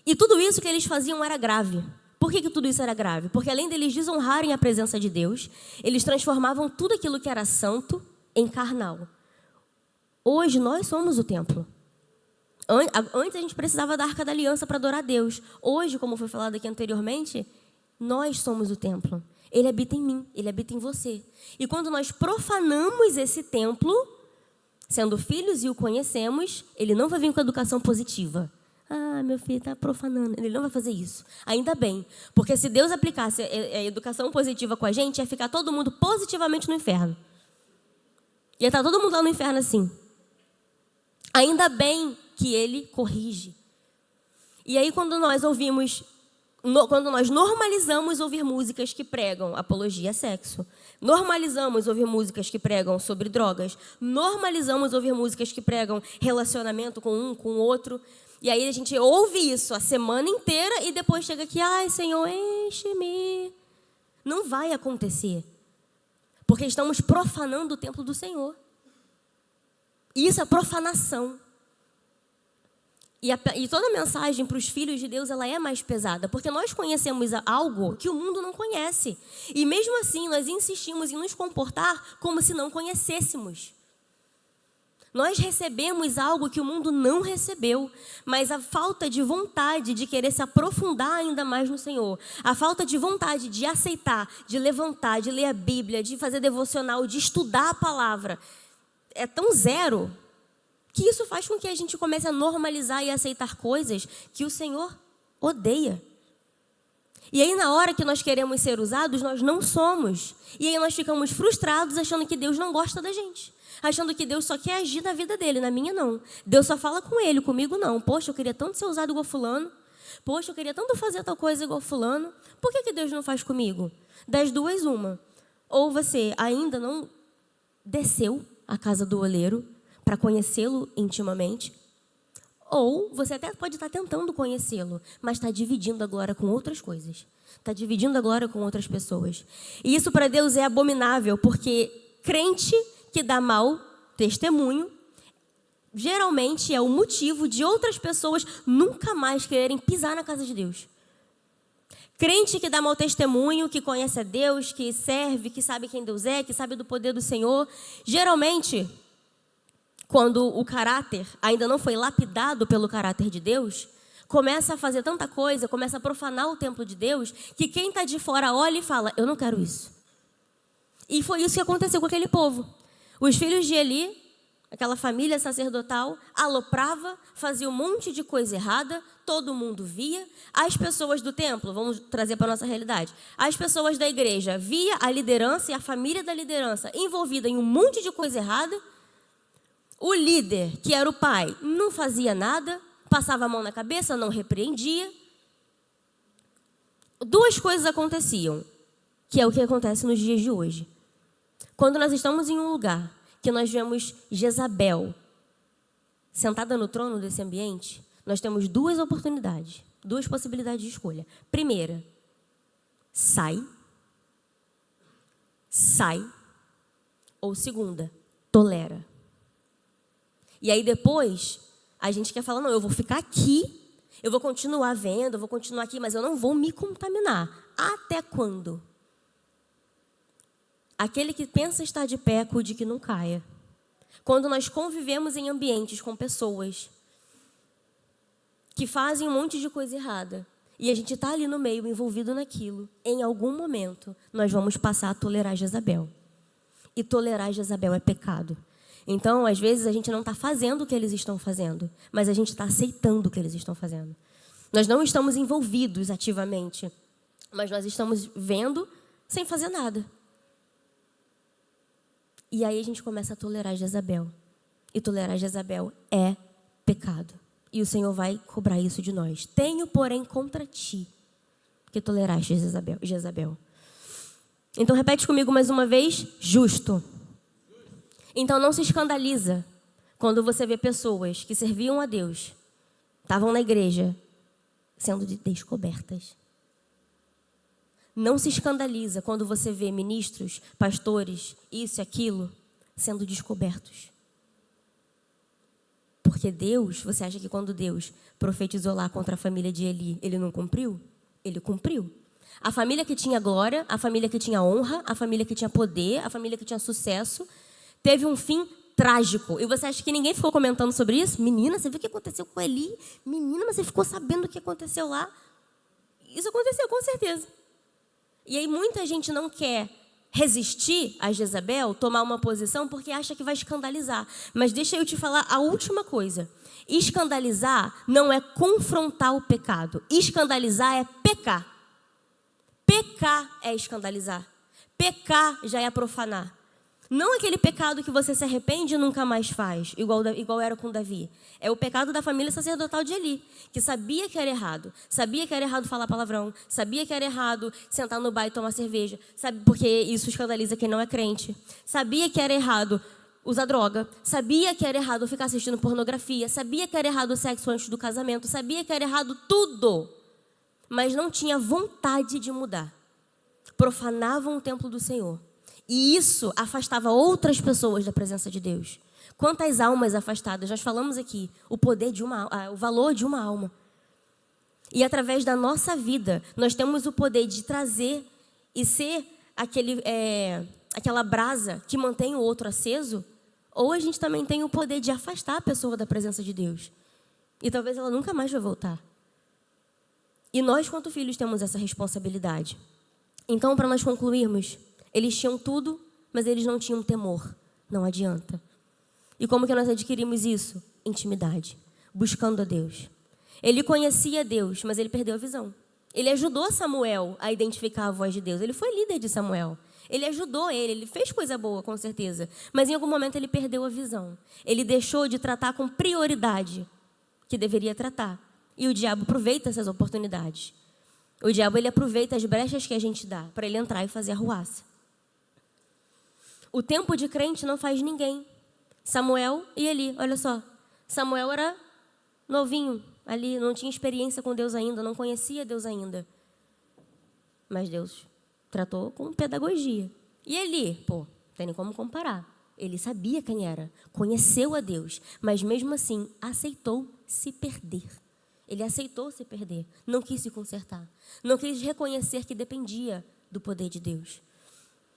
E tudo isso que eles faziam era grave. Por que tudo isso era grave? Porque além deles desonrarem a presença de Deus, eles transformavam tudo aquilo que era santo em carnal. Hoje nós somos o templo. Antes a gente precisava da Arca da Aliança para adorar a Deus. Hoje, como foi falado aqui anteriormente, nós somos o templo. Ele habita em mim, ele habita em você. E quando nós profanamos esse templo, sendo filhos e o conhecemos, ele não vai vir com educação positiva. Ah, meu filho está profanando. Ele não vai fazer isso. Ainda bem, porque se Deus aplicasse a educação positiva com a gente, ia ficar todo mundo positivamente no inferno. Ia estar todo mundo lá no inferno assim. Ainda bem que ele corrige. E aí quando nós normalizamos ouvir músicas que pregam apologia a sexo, normalizamos ouvir músicas que pregam sobre drogas, normalizamos ouvir músicas que pregam relacionamento com um, com o outro, e aí a gente ouve isso a semana inteira e depois chega aqui, ai Senhor, enche-me. Não vai acontecer, porque estamos profanando o templo do Senhor. E isso é profanação. E toda mensagem para os filhos de Deus, ela é mais pesada, porque nós conhecemos algo que o mundo não conhece. E mesmo assim, nós insistimos em nos comportar como se não conhecêssemos. Nós recebemos algo que o mundo não recebeu, mas a falta de vontade de querer se aprofundar ainda mais no Senhor, a falta de vontade de aceitar, de levantar, de ler a Bíblia, de fazer devocional, de estudar a palavra, é tão zero, que isso faz com que a gente comece a normalizar e aceitar coisas que o Senhor odeia. E aí, na hora que nós queremos ser usados, nós não somos. E aí nós ficamos frustrados achando que Deus não gosta da gente. Achando que Deus só quer agir na vida dele, na minha não. Deus só fala com ele, comigo não. Poxa, eu queria tanto ser usado igual fulano. Poxa, eu queria tanto fazer tal coisa igual fulano. Por que Deus não faz comigo? Das duas, uma. Ou você ainda não desceu à casa do oleiro para conhecê-lo intimamente, ou você até pode estar tentando conhecê-lo, mas está dividindo a glória com outras coisas. Está dividindo a glória com outras pessoas. E isso para Deus é abominável, porque crente que dá mau testemunho, geralmente é o motivo de outras pessoas nunca mais quererem pisar na casa de Deus. Crente que dá mau testemunho, que conhece a Deus, que serve, que sabe quem Deus é, que sabe do poder do Senhor, geralmente, quando o caráter ainda não foi lapidado pelo caráter de Deus, começa a fazer tanta coisa, começa a profanar o templo de Deus, que quem está de fora olha e fala, eu não quero isso. E foi isso que aconteceu com aquele povo. Os filhos de Eli, aquela família sacerdotal, aloprava, fazia um monte de coisa errada, todo mundo via. As pessoas do templo, vamos trazer para a nossa realidade, as pessoas da igreja via a liderança e a família da liderança envolvida em um monte de coisa errada. O líder, que era o pai, não fazia nada, passava a mão na cabeça, não repreendia. Duas coisas aconteciam, que é o que acontece nos dias de hoje. Quando nós estamos em um lugar que nós vemos Jezabel sentada no trono desse ambiente, nós temos duas oportunidades, duas possibilidades de escolha. Primeira, sai. Ou segunda, tolera. E aí depois, a gente quer falar, não, eu vou ficar aqui, eu vou continuar vendo, eu vou continuar aqui, mas eu não vou me contaminar. Até quando? Aquele que pensa estar de pé, cuide que não caia. Quando nós convivemos em ambientes com pessoas que fazem um monte de coisa errada, e a gente está ali no meio, envolvido naquilo, em algum momento, nós vamos passar a tolerar Jezabel. E tolerar Jezabel é pecado. Então, às vezes, a gente não está fazendo o que eles estão fazendo, mas a gente está aceitando o que eles estão fazendo. Nós não estamos envolvidos ativamente, mas nós estamos vendo sem fazer nada. E aí a gente começa a tolerar Jezabel. E tolerar Jezabel é pecado. E o Senhor vai cobrar isso de nós. Tenho, porém, contra ti que toleraste Jezabel. Então, repete comigo mais uma vez. Justo. Então, não se escandaliza quando você vê pessoas que serviam a Deus, estavam na igreja, sendo descobertas. Não se escandaliza quando você vê ministros, pastores, isso e aquilo, sendo descobertos. Porque Deus, você acha que quando Deus profetizou lá contra a família de Eli, ele não cumpriu? Ele cumpriu. A família que tinha glória, a família que tinha honra, a família que tinha poder, a família que tinha sucesso, teve um fim trágico. E você acha que ninguém ficou comentando sobre isso? Menina, você viu o que aconteceu com Eli? Menina, mas você ficou sabendo o que aconteceu lá? Isso aconteceu, com certeza. E aí muita gente não quer resistir a Jezabel, tomar uma posição, porque acha que vai escandalizar. Mas deixa eu te falar a última coisa. Escandalizar não é confrontar o pecado. Escandalizar é pecar. Pecar é escandalizar. Pecar já é profanar. Não aquele pecado que você se arrepende e nunca mais faz, igual era com Davi. É o pecado da família sacerdotal de Eli, que sabia que era errado. Sabia que era errado falar palavrão. Sabia que era errado sentar no bar e tomar cerveja. Porque isso escandaliza quem não é crente. Sabia que era errado usar droga. Sabia que era errado ficar assistindo pornografia. Sabia que era errado o sexo antes do casamento. Sabia que era errado tudo. Mas não tinha vontade de mudar. Profanavam o templo do Senhor. E isso afastava outras pessoas da presença de Deus. Quantas almas afastadas? Nós falamos aqui o o valor de uma alma. E através da nossa vida, nós temos o poder de trazer e ser aquela brasa que mantém o outro aceso, ou a gente também tem o poder de afastar a pessoa da presença de Deus. E talvez ela nunca mais vai voltar. E nós, quanto filhos, temos essa responsabilidade. Então, para nós concluirmos, eles tinham tudo, mas eles não tinham temor. Não adianta. E como que nós adquirimos isso? Intimidade, buscando a Deus. Ele conhecia Deus, mas ele perdeu a visão. Ele ajudou Samuel a identificar a voz de Deus. Ele foi líder de Samuel. Ele ajudou ele fez coisa boa, com certeza. Mas em algum momento ele perdeu a visão. Ele deixou de tratar com prioridade que deveria tratar. E o diabo aproveita essas oportunidades. O diabo, ele aproveita as brechas que a gente dá para ele entrar e fazer arruaça. O tempo de crente não faz ninguém. Samuel e Eli, olha só. Samuel era novinho ali, não tinha experiência com Deus ainda, não conhecia Deus ainda. Mas Deus tratou com pedagogia. E Eli, não tem nem como comparar. Ele sabia quem era, conheceu a Deus, mas mesmo assim aceitou se perder. Ele aceitou se perder, não quis se consertar, não quis reconhecer que dependia do poder de Deus.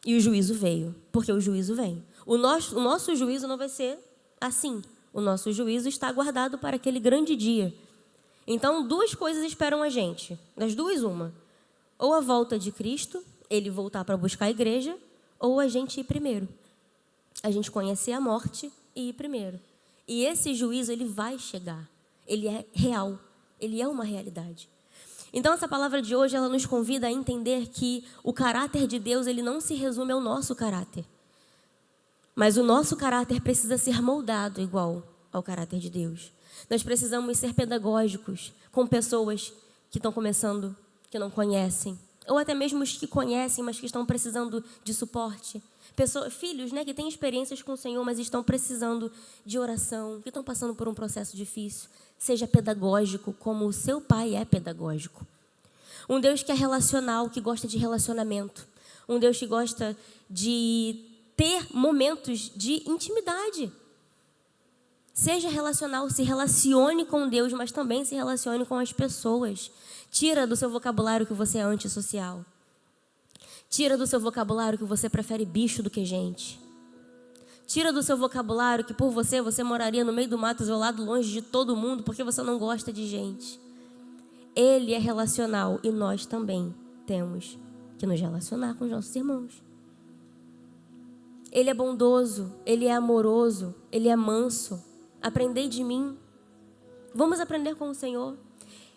E o juízo veio, porque o juízo vem. O nosso juízo não vai ser assim. O nosso juízo está guardado para aquele grande dia. Então, duas coisas esperam a gente. Das duas, uma. Ou a volta de Cristo, ele voltar para buscar a igreja, ou a gente ir primeiro. A gente conhecer a morte e ir primeiro. E esse juízo, ele vai chegar. Ele é real. Ele é uma realidade. Então, essa palavra de hoje, ela nos convida a entender que o caráter de Deus, ele não se resume ao nosso caráter. Mas o nosso caráter precisa ser moldado igual ao caráter de Deus. Nós precisamos ser pedagógicos com pessoas que estão começando, que não conhecem. Ou até mesmo os que conhecem, mas que estão precisando de suporte. Filhos, que têm experiências com o Senhor, mas estão precisando de oração, que estão passando por um processo difícil. Seja pedagógico, como o seu pai é pedagógico. Um Deus que é relacional, que gosta de relacionamento. Um Deus que gosta de ter momentos de intimidade. Seja relacional, se relacione com Deus, mas também se relacione com as pessoas. Tira do seu vocabulário que você é antissocial. Tira do seu vocabulário que você prefere bicho do que gente. Tira do seu vocabulário que por você moraria no meio do mato, isolado, longe de todo mundo, porque você não gosta de gente. Ele é relacional e nós também temos que nos relacionar com os nossos irmãos. Ele é bondoso, ele é amoroso, ele é manso. Aprendei de mim. Vamos aprender com o Senhor.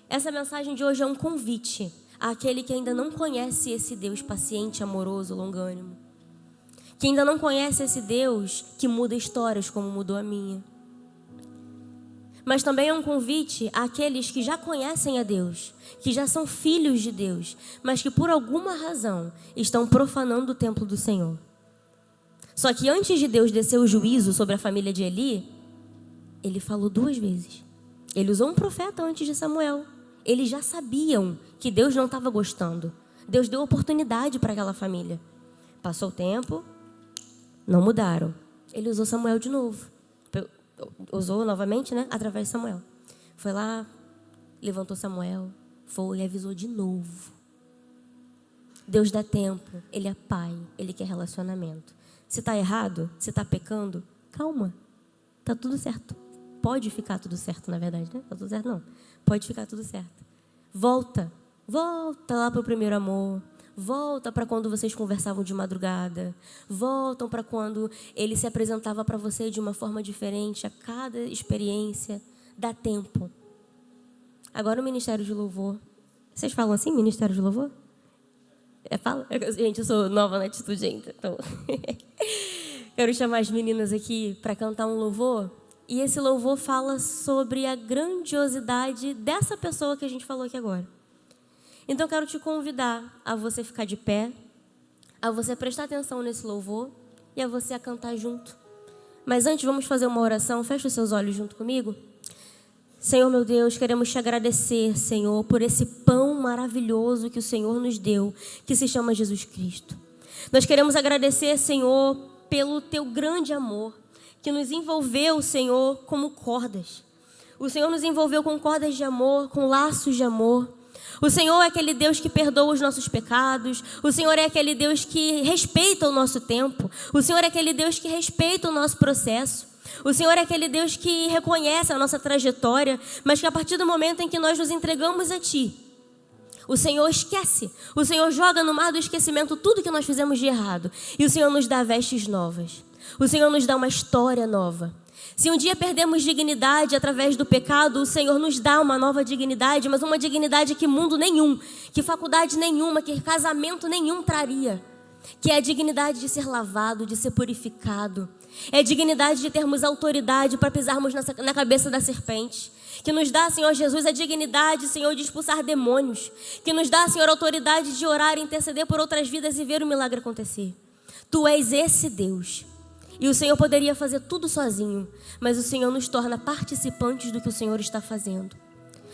Essa mensagem de hoje é um convite àquele que ainda não conhece esse Deus paciente, amoroso, longânimo. Que ainda não conhece esse Deus que muda histórias como mudou a minha. Mas também é um convite àqueles que já conhecem a Deus, que já são filhos de Deus, mas que por alguma razão estão profanando o templo do Senhor. Só que antes de Deus descer o juízo sobre a família de Eli, ele falou 2 vezes. Ele usou um profeta antes de Samuel. Eles já sabiam que Deus não estava gostando. Deus deu oportunidade para aquela família. Passou o tempo, não mudaram. Ele usou Samuel de novo. Usou novamente, através de Samuel. Foi lá, levantou Samuel, foi e avisou de novo. Deus dá tempo, Ele é pai, Ele quer relacionamento. Se está errado, se está pecando, calma, está tudo certo. Pode ficar tudo certo, na verdade, Está tudo certo, não. Pode ficar tudo certo. Volta lá para o primeiro amor. Volta para quando vocês conversavam de madrugada. Voltam para quando ele se apresentava para você de uma forma diferente a cada experiência. Dá tempo. Agora o Ministério de Louvor. Vocês falam assim, Ministério de Louvor? Fala? Gente, eu sou nova na atitude ainda. Então, quero chamar as meninas aqui para cantar um louvor. E esse louvor fala sobre a grandiosidade dessa pessoa que a gente falou aqui agora. Então, eu quero te convidar a você ficar de pé, a você prestar atenção nesse louvor e a você a cantar junto. Mas antes, vamos fazer uma oração. Feche os seus olhos junto comigo. Senhor, meu Deus, queremos te agradecer, Senhor, por esse pão maravilhoso que o Senhor nos deu, que se chama Jesus Cristo. Nós queremos agradecer, Senhor, pelo teu grande amor, que nos envolveu, Senhor, como cordas. O Senhor nos envolveu com cordas de amor, com laços de amor. O Senhor é aquele Deus que perdoa os nossos pecados. O Senhor é aquele Deus que respeita o nosso tempo. O Senhor é aquele Deus que respeita o nosso processo. O Senhor é aquele Deus que reconhece a nossa trajetória, mas que a partir do momento em que nós nos entregamos a Ti, o Senhor esquece. O Senhor joga no mar do esquecimento tudo que nós fizemos de errado. E o Senhor nos dá vestes novas. O Senhor nos dá uma história nova. Se um dia perdemos dignidade através do pecado, o Senhor nos dá uma nova dignidade, mas uma dignidade que mundo nenhum, que faculdade nenhuma, que casamento nenhum traria. Que é a dignidade de ser lavado, de ser purificado. É a dignidade de termos autoridade para pisarmos na cabeça da serpente. Que nos dá, Senhor Jesus, a dignidade, Senhor, de expulsar demônios. Que nos dá, Senhor, a autoridade de orar e interceder por outras vidas e ver o milagre acontecer. Tu és esse Deus. E o Senhor poderia fazer tudo sozinho, mas o Senhor nos torna participantes do que o Senhor está fazendo.